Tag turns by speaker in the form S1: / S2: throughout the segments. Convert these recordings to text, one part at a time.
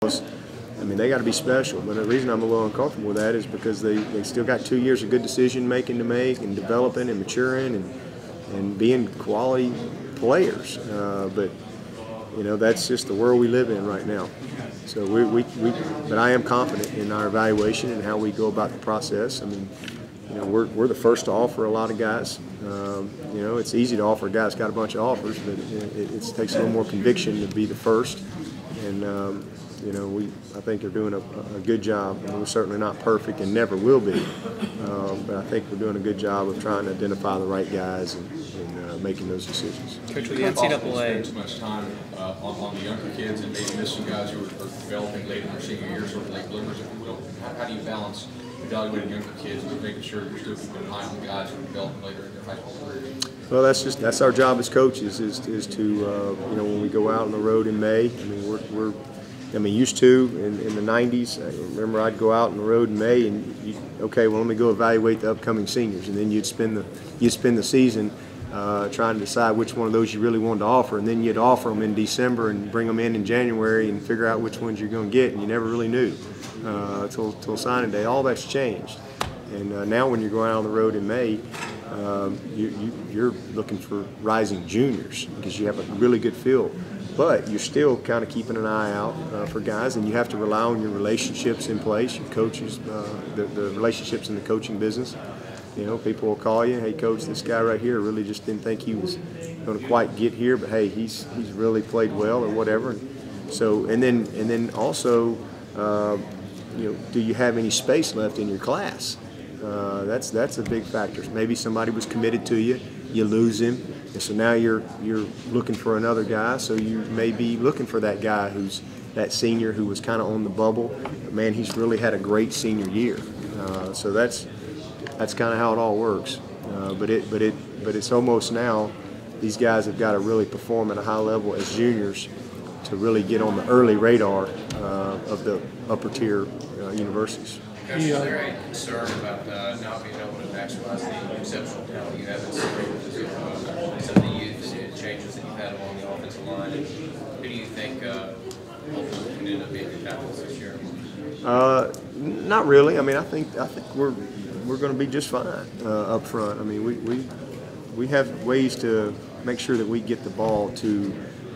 S1: those, I mean, they got to be special. But the reason I'm a little uncomfortable with that is because they still got 2 years of good decision making to make, and developing and maturing and being quality players. But you know, that's just the world we live in right now. So but I am confident in our evaluation and how we go about the process. I mean, you know, we're the first to offer a lot of guys. You know, it's easy to offer a guy that's got a bunch of offers, but it takes a little more conviction to be the first. And you know, I think they're doing a good job. And we're certainly not perfect and never will be, but I think we're doing a good job of trying to identify the right guys and making those decisions.
S2: Coach, with the NCAA,
S3: Too much time on the younger kids and maybe missing guys who are developing late in their senior year, sort of late bloomers. If you will. How do you balance evaluating younger kids but making sure you're still keeping an eye on the guys who are developing later in their high school careers?
S1: Well, that's our job as coaches is to you know, when we go out on the road in May. I mean, used to in the 90s. I remember I'd go out on the road in May and okay, well, let me go evaluate the upcoming seniors, and then you'd spend the season trying to decide which one of those you really wanted to offer, and then you'd offer them in December and bring them in January and figure out which ones you're going to get, and you never really knew till signing day. All that's changed, and now when you're going out on the road in May, you're looking for rising juniors because you have a really good feel. But you're still kind of keeping an eye out for guys, and you have to rely on your relationships in place, your coaches, the relationships in the coaching business. You know, people will call you, hey coach, this guy right here really just didn't think he was going to quite get here, but hey, he's really played well or whatever. So and then also, you know, do you have any space left in your class? That's a big factor. Maybe somebody was committed to you, you lose him, and so now you're looking for another guy. So you may be looking for that guy who's that senior who was kind of on the bubble. But man, he's really had a great senior year. So that's kind of how it all works. But it's almost now these guys have got to really perform at a high level as juniors to really get on the early radar of the upper tier universities.
S4: Coach, is there any concern about not being able to maximize the exceptional talent you have in some of the youth and changes that you've had along the offensive line? And who do you think ultimately can end up being your tackles this year?
S1: Not really. I mean, I think we're going to be just fine up front. I mean, we have ways to make sure that we get the ball to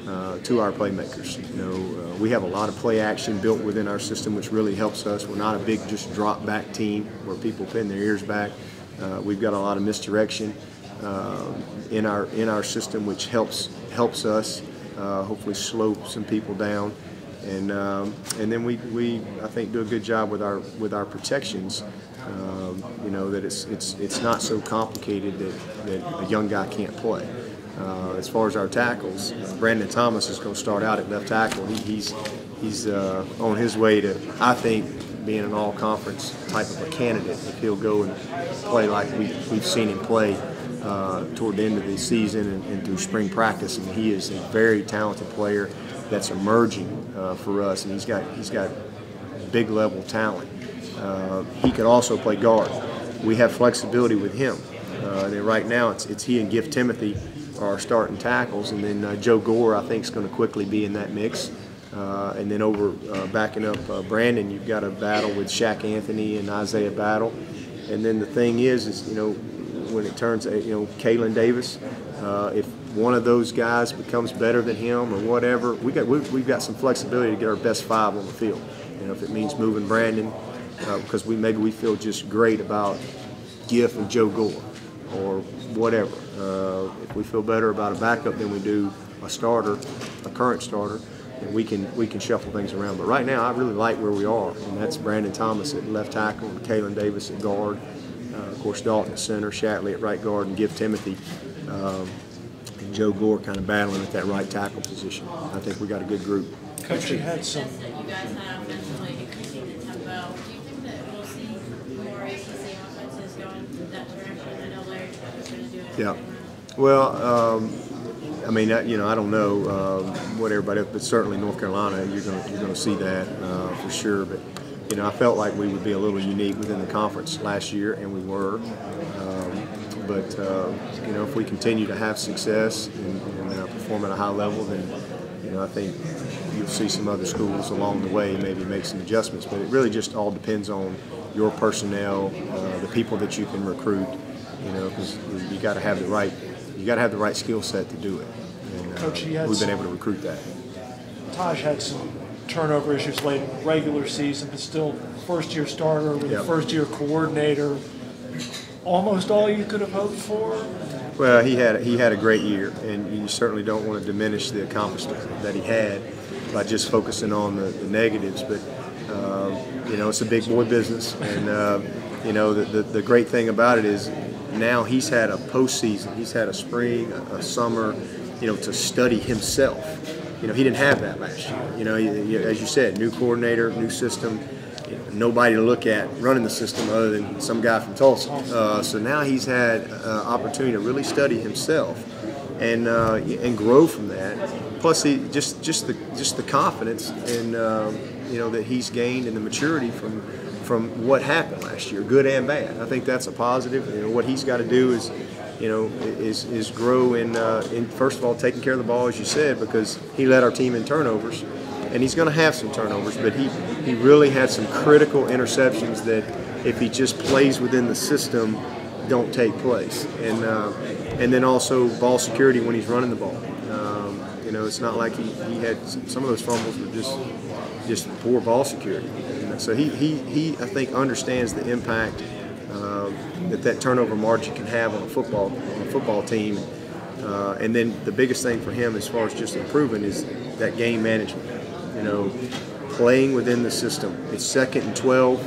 S1: our playmakers. You know, we have a lot of play action built within our system, which really helps us. We're not a big just drop back team where people pin their ears back. We've got a lot of misdirection in our system, which helps us hopefully slow some people down. And then we I think do a good job with our protections. You know, that it's not so complicated that a young guy can't play. As far as our tackles, Brandon Thomas is going to start out at left tackle. He's on his way to, I think, being an all-conference type of a candidate if he'll go and play like we've seen him play toward the end of the season and through spring practice. And he is a very talented player that's emerging for us, and he's got big level talent. He could also play guard. We have flexibility with him. And then right now it's he and Gift Timothy are starting tackles, and then Joe Gore I think is going to quickly be in that mix. And then over backing up Brandon, you've got a battle with Shaq Anthony and Isaiah Battle. And then the thing is you know, when it turns, you know, Kalen Davis, if one of those guys becomes better than him or whatever, we've got some flexibility to get our best five on the field. You know, if it means moving Brandon, because maybe we feel just great about Giff and Joe Gore or whatever. If we feel better about a backup than we do a starter, a current starter, then we can shuffle things around. But right now, I really like where we are, and that's Brandon Thomas at left tackle and Kalen Davis at guard. Of course, Dalton at center, Shatley at right guard, and Gift Timothy and Joe Gore kind of battling at that right tackle position. I think we got a good group.
S5: Coach, you had some.
S6: That you guys had offensively increasing the tempo. Do you think that we'll see more ACC offenses going that direction? I know Larry was going to do it.
S1: Yeah. Well, I mean, you know, I don't know what everybody else, but certainly North Carolina, you're going to see that for sure. But you know, I felt like we would be a little unique within the conference last year, and we were. But you know, if we continue to have success and perform at a high level, then you know, I think you'll see some other schools along the way maybe make some adjustments, but it really just all depends on your personnel, the people that you can recruit, because you got to have the right skill set to do it. And
S2: Coach,
S1: we've been able to recruit that.
S2: Taj had some turnover issues late in the regular season, but still first-year starter with a first-year coordinator. Almost all you could have hoped for?
S1: Well, he had a great year, and you certainly don't want to diminish the accomplishment that he had by just focusing on the negatives. But it's a big boy business, and the great thing about it is now he's had a postseason, he's had a spring, a summer, to study himself. He didn't have that last year. As you said, new coordinator, new system. Nobody to look at running the system other than some guy from Tulsa. So now he's had opportunity to really study himself and grow from that. Plus, he just the confidence and that he's gained and the maturity from what happened last year, good and bad. I think that's a positive. What he's got to do is grow in first of all taking care of the ball, as you said, because he led our team in turnovers. And he's going to have some turnovers, but he really had some critical interceptions that, if he just plays within the system, don't take place. And then also ball security when he's running the ball. It's not like he had some of those fumbles were just poor ball security. So he I think understands the impact that turnover margin can have on a football team. And then the biggest thing for him, as far as just improving, is that game management. Playing within the system. It's 2nd and 12.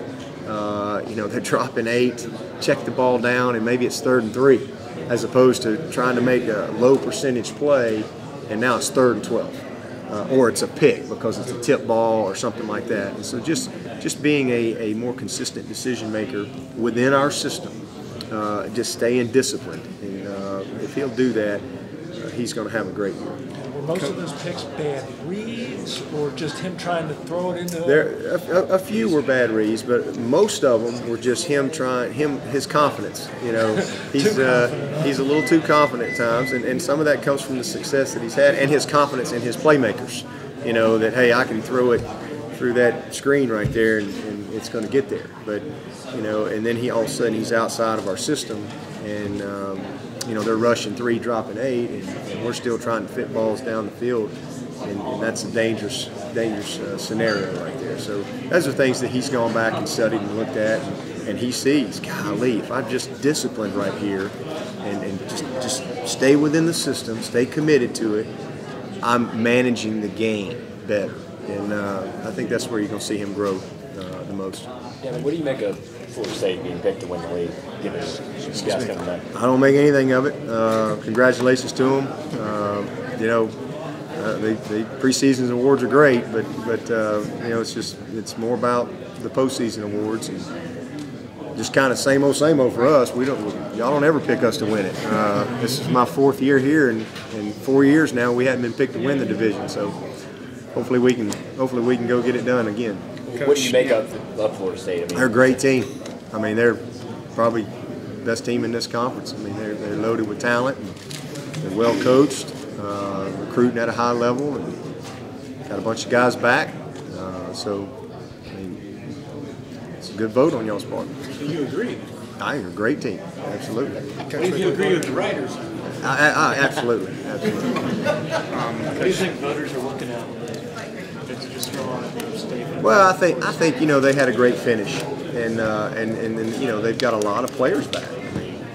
S1: They're dropping 8. Check the ball down, and maybe it's 3rd and 3, as opposed to trying to make a low percentage play, and now it's 3rd and 12, or it's a pick because it's a tip ball or something like that. And so just being a more consistent decision maker within our system, just staying disciplined, and if he'll do that, he's going to have a great year.
S2: Most of those picks bad reads, or just him trying to throw it into?
S1: A few were bad reads, but most of them were just his confidence. He's a little too confident at times, and some of that comes from the success that he's had and his confidence in his playmakers. That hey, I can throw it through that screen right there, and it's going to get there. But and then he all of a sudden he's outside of our system, and they're rushing 3, dropping 8, and we're still trying to fit balls down the field, and that's a dangerous scenario right there. So those are things that he's gone back and studied and looked at, and he sees, golly, if I'm just disciplined right here and just stay within the system, stay committed to it, I'm managing the game better. And I think that's where you're going to see him grow the most.
S5: Yeah, what do you make of Florida State being picked to win the league, given these guys coming back?
S1: I don't make anything of it. Congratulations to them. The preseason awards are great, but it's more about the postseason awards, and just kind of same old for us. Y'all don't ever pick us to win it. This is my 4th year here, and 4 years now we haven't been picked to win the division. So hopefully we can go get it done again.
S5: Coach, what do you make of Florida State?
S1: They're a great team. They're probably the best team in this conference. They're loaded with talent, and they're well coached, recruiting at a high level, and got a bunch of guys back. It's a good vote on y'all's part.
S2: So you agree?
S1: They're a great team, absolutely.
S2: Do you agree with the writers?
S1: Absolutely.
S2: What do you think voters are looking at? It's just strong.
S1: Well, I think they had a great finish, and then they've got a lot of players back.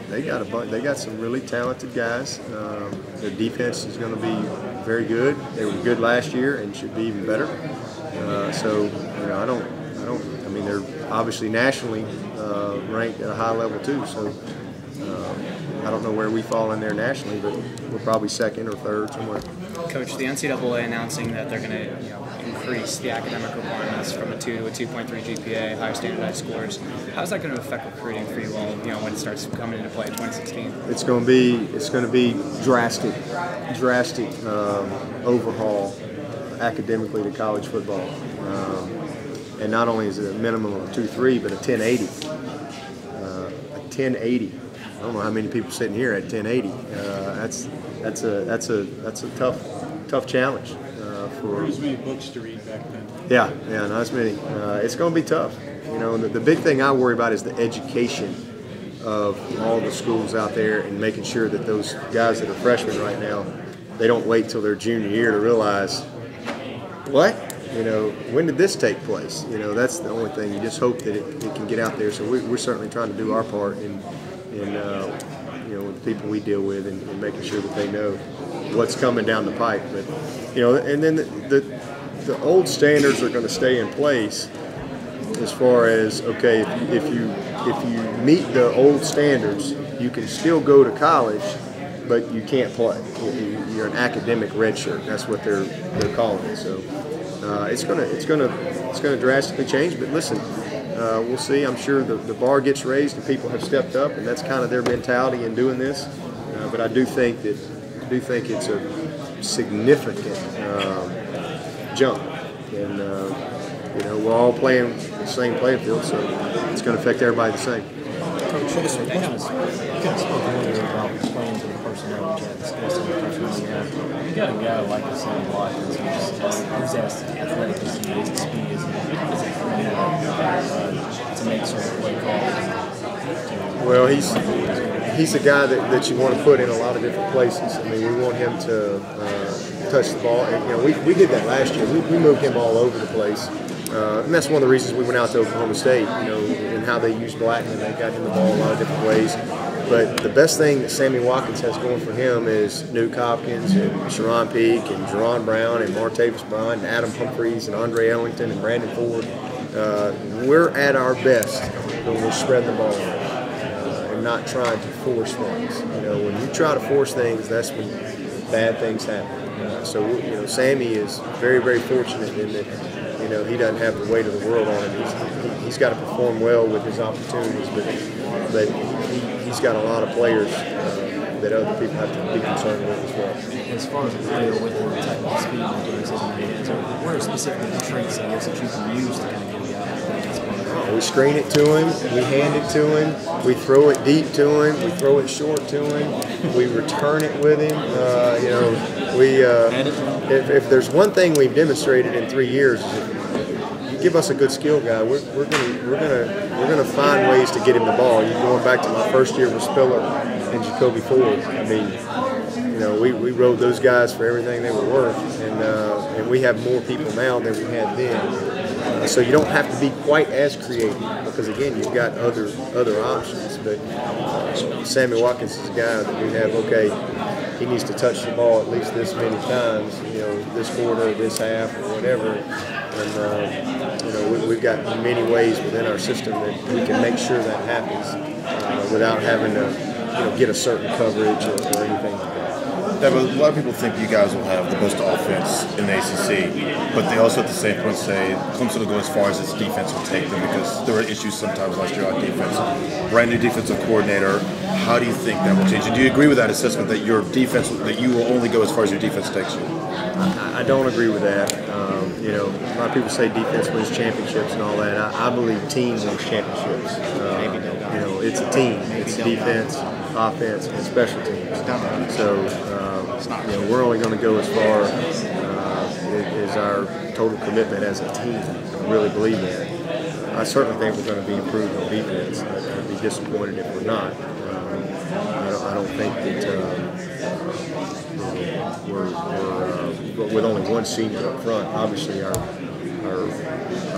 S1: They got some really talented guys. Their defense is going to be very good. They were good last year and should be even better. They're obviously nationally ranked at a high level too. So I don't know where we fall in there nationally, but we're probably 2nd or 3rd somewhere.
S7: Coach, the NCAA announcing that they're going to increase the academic requirements from a 2 to a 2.3 GPA, higher standardized scores. How's that going to affect recruiting for you all? When it starts coming into play in 2016?
S1: It's going to be drastic overhaul academically to college football. And not only is it a minimum of 2.3, but a 1080. A 1080. I don't know how many people sitting here at 1080. That's a tough challenge for.
S2: As many books to read back then.
S1: Yeah, not as many. It's going to be tough. You know, and the big thing I worry about is the education of all the schools out there and making sure that those guys that are freshmen right now, they don't wait till their junior year to realize, what? You know, when did this take place? You know, that's the only thing. You just hope that it can get out there. So we're certainly trying to do our part in you know, with the people we deal with and making sure that they know what's coming down the pipe. But, you know, and then the old standards are going to stay in place as far as, okay, if you meet the old standards, you can still go to college, but you can't play. You're an academic redshirt. That's what they're calling it. So it's gonna drastically change. But listen, we'll see. I'm sure the bar gets raised and people have stepped up, and that's kind of their mentality in doing this. But I do think it's a significant jump, and you know, we're all playing the same playing field, so it's going to affect everybody the same.
S5: Coach, you kind of spoke earlier about playing to the personnel that you have, the skill set of freshmen you have. You got a guy like Sammy Watkins who's as athletic as he is, as speedy as he is, to make certain play calls.
S1: Well, he's a guy that you want to put in a lot of different places. I mean, we want him to touch the ball. And, you know, we did that last year. We moved him all over the place. And that's one of the reasons we went out to Oklahoma State, you know, and how they used Blackman. They got him the ball a lot of different ways. But the best thing that Sammy Watkins has going for him is Nuke Hopkins and Sharon Peak and Jerron Brown and Martavis Bryant and Adam Humphreys and Andre Ellington and Brandon Ford. We're at our best when we're spreading the ball and not trying to force things. You know, when you try to force things, that's when bad things happen. So, you know, Sammy is very, very fortunate in that, you know, he doesn't have the weight of the world on him. He's got to perform well with his opportunities, but he's got a lot of players that other people have to be concerned with as well.
S5: As far as a player with the type of speed and endurance that he has, what are specifically the traits that you can use to kind of get a guy to play this ball?
S1: We screen it to him, we hand it to him, we throw it deep to him, we throw it short to him, we return it with him. You know, if there's one thing we've demonstrated in 3 years, is if you give us a good skill guy, we're gonna find ways to get him the ball. You're going back to my first year with Spiller and Jacoby Ford. I mean, you know, we rode those guys for everything they were worth, and we have more people now than we had then. So you don't have to be quite as creative because, again, you've got other options. But Sammy Watkins is a guy that we have, okay, he needs to touch the ball at least this many times, you know, this quarter, this half, or whatever. And, you know, we've got many ways within our system that we can make sure that happens without having to, you know, get a certain coverage or anything like that.
S8: Yeah, but a lot of people think you guys will have the best offense in the ACC, but they also at the same point say Clemson will go as far as its defense will take them because there were issues sometimes last year on defense. Brand new defensive coordinator, how do you think that will change? And do you agree with that assessment that your defense, that you will only go as far as your defense takes you?
S1: I don't agree with that. You know, a lot of people say defense wins championships and all that. I believe teams win championships. You know, it's a team. It's defense, offense, and special teams. So, you know, we're only going to go as far as our total commitment as a team. I really believe that. I certainly think we're going to be improved on defense. I'd be disappointed if we're not. I don't think that we're with only one senior up front. Obviously, our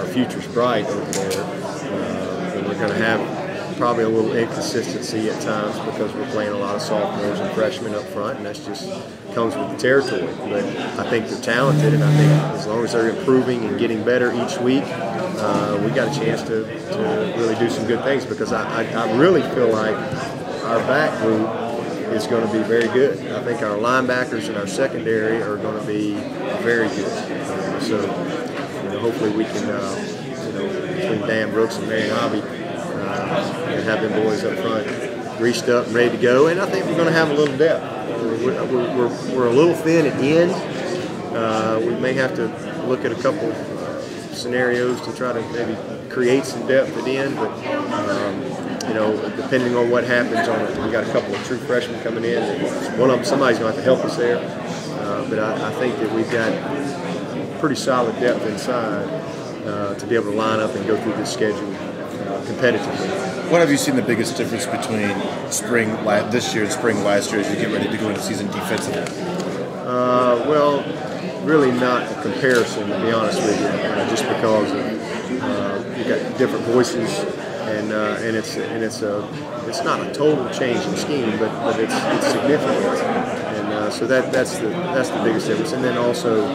S1: future's bright over there, and we're going to have probably a little inconsistency at times because we're playing a lot of sophomores and freshmen up front, and that's just comes with the territory. But I think they're talented, and I think as long as they're improving and getting better each week, we got a chance to really do some good things because I really feel like our back group is going to be very good. I think our linebackers and our secondary are going to be very good. So, you know, hopefully we can, you know, between Dan Brooks and Marion Hobby, and have them boys up front greased up and ready to go. And I think we're going to have a little depth. We're a little thin at the end. We may have to look at a couple scenarios to try to maybe create some depth at the end, but you know, depending on what happens on it, we got a couple of true freshmen coming in. One of them, somebody's going to have to help us there. But I think that we've got pretty solid depth inside to be able to line up and go through this schedule competitively.
S8: What have you seen the biggest difference between this year and spring last year as you get ready to go into season defensively?
S1: Well, really not a comparison, to be honest with you, just because you've got different voices, and it's not a total change in scheme, but it's significant, and so that's the biggest difference. And then also,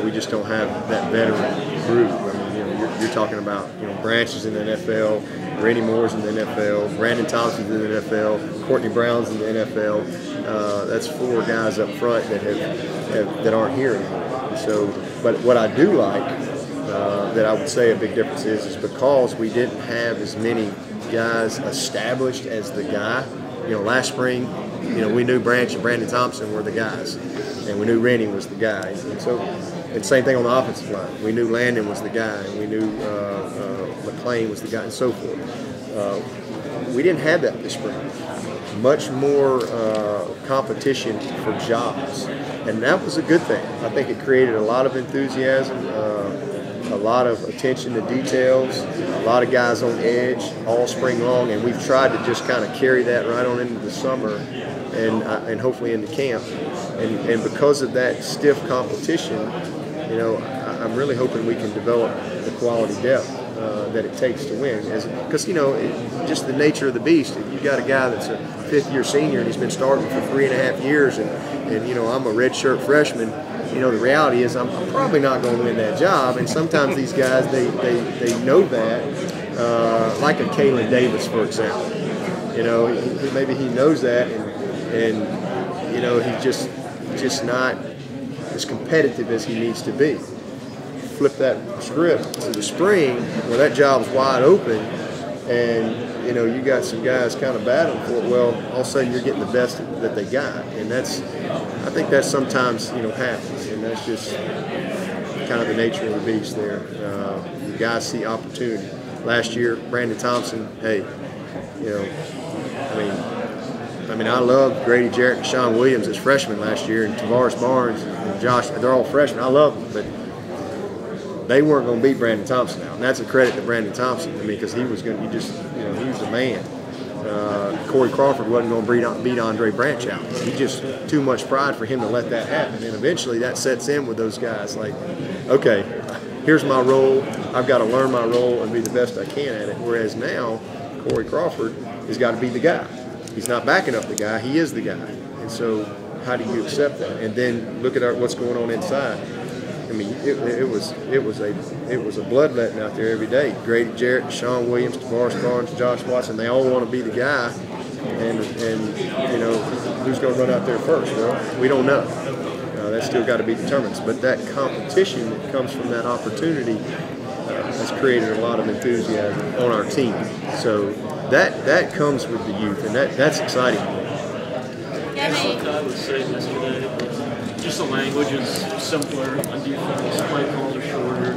S1: we just don't have that veteran group. I mean, you're talking about Branches in the NFL, Randy Moore's in the NFL, Brandon Thompson's in the NFL, Courtney Brown's in the NFL. That's 4 guys up front that aren't here anymore. So, but what I do like that I would say a big difference is because we didn't have as many guys established as the guy. Last spring, we knew Branch and Brandon Thompson were the guys, and we knew Randy was the guy. And so, and same thing on the offensive line. We knew Landon was the guy, and we knew McClain was the guy, and so forth. We didn't have that this spring. Much more competition for jobs, and that was a good thing. I think it created a lot of enthusiasm, a lot of attention to details, a lot of guys on edge all spring long, and we've tried to just kind of carry that right on into the summer and hopefully into camp. And because of that stiff competition, I'm really hoping we can develop the quality depth that it takes to win. Because, just the nature of the beast. If you've got a guy that's a 5th-year senior and he's been starting for 3.5 years and I'm a redshirt freshman, the reality is I'm probably not going to win that job. And sometimes these guys, they know that, like a Kalen Davis, for example. Maybe he knows that and he's just not as competitive as he needs to be. Flip that script to the spring where that job's wide open and you got some guys kind of battling for it. Well, all of a sudden you're getting the best that they got, and I think that sometimes happens, and that's just kind of the nature of the beast there. You guys see opportunity. Last year, Brandon Thompson, hey, I mean, I love Grady Jarrett and Sean Williams as freshmen last year, and Tavares Barnes and Josh. They're all freshmen. I love them, but they weren't going to beat Brandon Thompson out, and that's a credit to Brandon Thompson. Because he was going to, he was the man. Corey Crawford wasn't going to beat Andre Branch out. He just too much pride for him to let that happen, and eventually that sets in with those guys. Like, okay, here's my role. I've got to learn my role and be the best I can at it. Whereas now, Corey Crawford has got to be the guy. He's not backing up the guy. He is the guy. And so, how do you accept that? And then look at what's going on inside. I mean, it was a bloodletting out there every day. Grady Jarrett, Sean Williams, Tavares Barnes, Josh Watson, they all want to be the guy. And who's going to run out there first? Well, we don't know. That's still got to be determined. But that competition that comes from that opportunity has created a lot of enthusiasm on our team. So that comes with the youth, and that's exciting.
S9: Like I was saying yesterday, just the language is simpler on defense, play calls are shorter.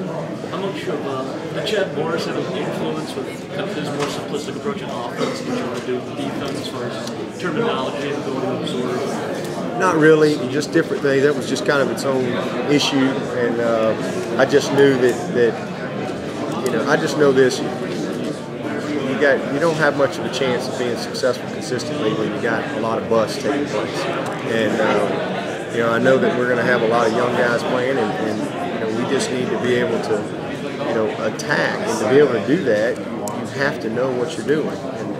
S9: How much of Chad Morris have an influence with kind of his more simplistic approach in offense, what you want to do with the defense as far as terminology and ability to absorb?
S1: Not really, just different things. That was just kind of its own issue, and I just knew that I just know this. You don't have much of a chance of being successful consistently when you got a lot of busts taking place. And I know that we're going to have a lot of young guys playing, and we just need to be able to attack. And to be able to do that, you have to know what you're doing.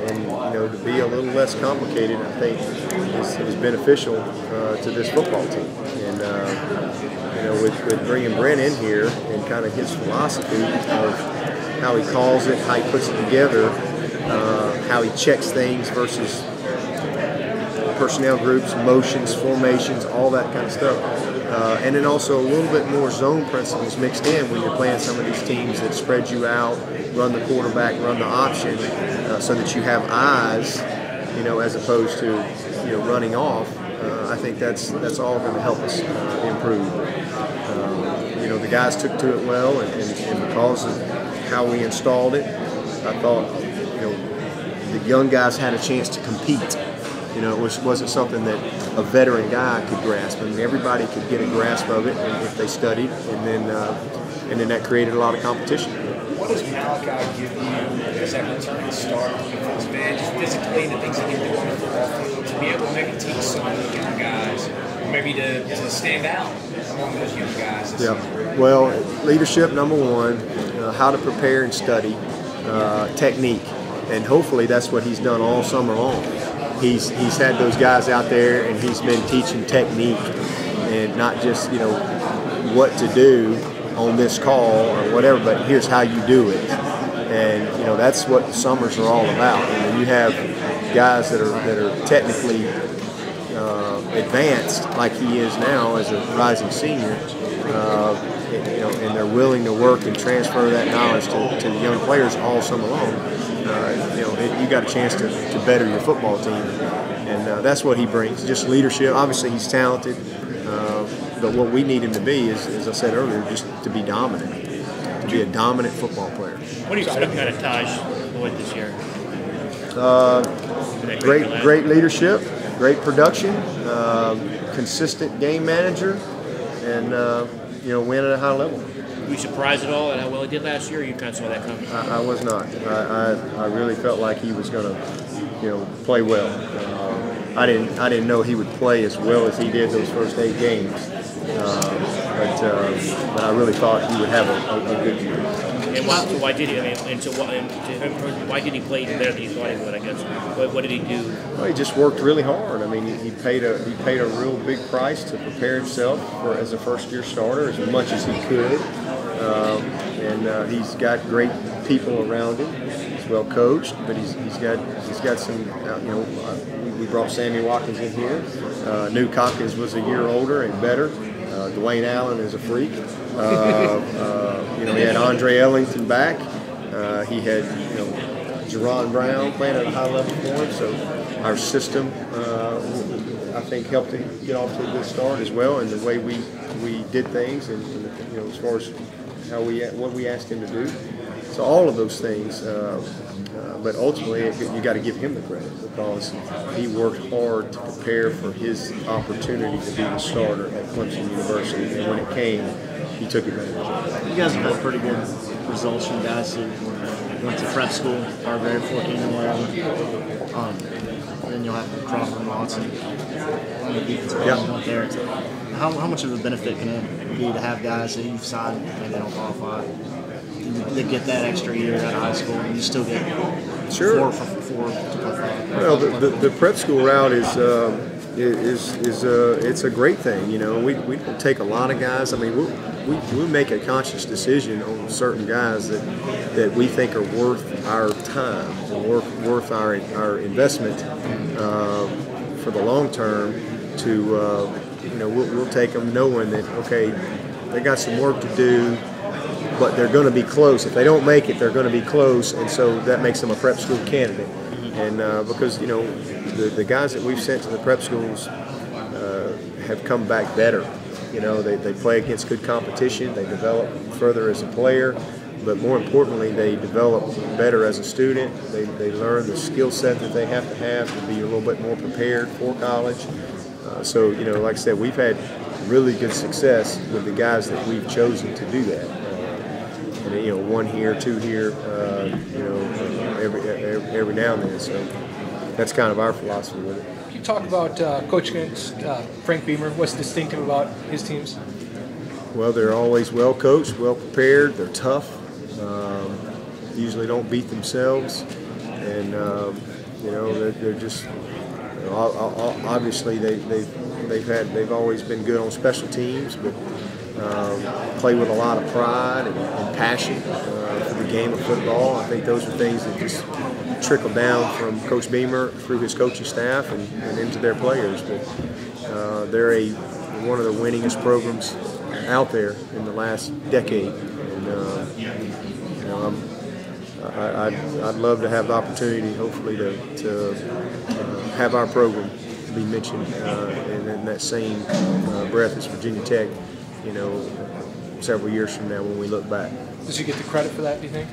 S1: And to be a little less complicated, I think, is beneficial to this football team. And with bringing Brent in here and kind of his philosophy of how he calls it, how he puts it together, how he checks things versus personnel groups, motions, formations, all that kind of stuff. And then also a little bit more zone principles mixed in when you're playing some of these teams that spread you out, run the quarterback, run the option, so that you have eyes, as opposed to running off. I think that's all going to help us improve. The guys took to it well, and because of how we installed it, I thought the young guys had a chance to compete. You know, it wasn't something that a veteran guy could grasp. I mean, everybody could get a grasp of it if they studied, and then that created a lot of competition.
S10: What does Malachi give you as that returning starter on the defensive end, just physically, the things that you do on the football field, to be able to maybe teach some of the young guys, or maybe to stand out among those young guys?
S1: Yeah. Well, leadership, number one, how to prepare and study, technique, and hopefully that's what he's done all summer long. He's had those guys out there, and he's been teaching technique, and not just what to do on this call or whatever, but here's how you do it. And that's what the summers are all about. And when you have guys that are technically advanced like he is now as a rising senior, and they're willing to work and transfer that knowledge to the young players all summer long, you got a chance to better your football team. And that's what he brings, just leadership. Obviously he's talented, but what we need him to be is, as I said earlier, just to be dominant, to be a dominant football player.
S11: What do you expect out of Taj Lloyd this year?
S1: Great leadership, great production, consistent game manager, and win at a high level.
S11: Were you surprised at all at how well he did last year, or you kind of saw that coming?
S1: I was not. I really felt like he was going to, play well. I didn't know he would play as well as he did those first 8 games, but I really thought he would have a good year.
S11: And why did he? I mean, why did he play even better than you thought he would? I guess. What did he do?
S1: Well, he just worked really hard. I mean, he paid a real big price to prepare himself as a first-year starter as much as he could, and he's got great people around him. He's well coached, but he's got some. We brought Sammy Watkins in here. New Cockins was a year older and better. Dwayne Allen is a freak. He had Andre Ellington back. He had Jerron Brown playing at a high level for him. So our system, I think, helped him get off to a good start as well, and the way we did things, and as far as what we asked him to do. So all of those things, but ultimately you got to give him the credit because he worked hard to prepare for his opportunity to be the starter at Clemson University, and when it came, he took advantage of it.
S5: You guys have had pretty good results from guys who went to prep school, Barbary, 14-11. Then you'll have Crawford and Watson on the defensive line there. How much of a benefit can it be to have guys that you've signed and they don't qualify? They get that extra year out of high school, and you still get four to play for.
S1: Well, the prep school route is it's a great thing. We don't take a lot of guys. I mean, we make a conscious decision on certain guys that we think are worth our time and worth our investment for the long term. We'll take them knowing that okay, they got some work to do. But they're going to be close. If they don't make it, they're going to be close, and so that makes them a prep school candidate. And because the guys that we've sent to the prep schools have come back better. They play against good competition. They develop further as a player, but more importantly, they develop better as a student. They learn the skill set that they have to be a little bit more prepared for college. So like I said, we've had really good success with the guys that we've chosen to do that. One here, two here, every now and then. So that's kind of our philosophy with it.
S12: Can you talk about coaching against Frank Beamer? What's distinctive about his teams?
S1: Well, they're always well coached, well prepared. They're tough. Usually don't beat themselves, and they're just obviously they've always been good on special teams, but. Play with a lot of pride and passion for the game of football. I think those are things that just trickle down from Coach Beamer through his coaching staff and into their players. But they're one of the winningest programs out there in the last decade. And I'd love to have the opportunity, hopefully, to have our program be mentioned in that same breath as Virginia Tech. Several years from now when we look back.
S12: Does he get the credit for that, do you think?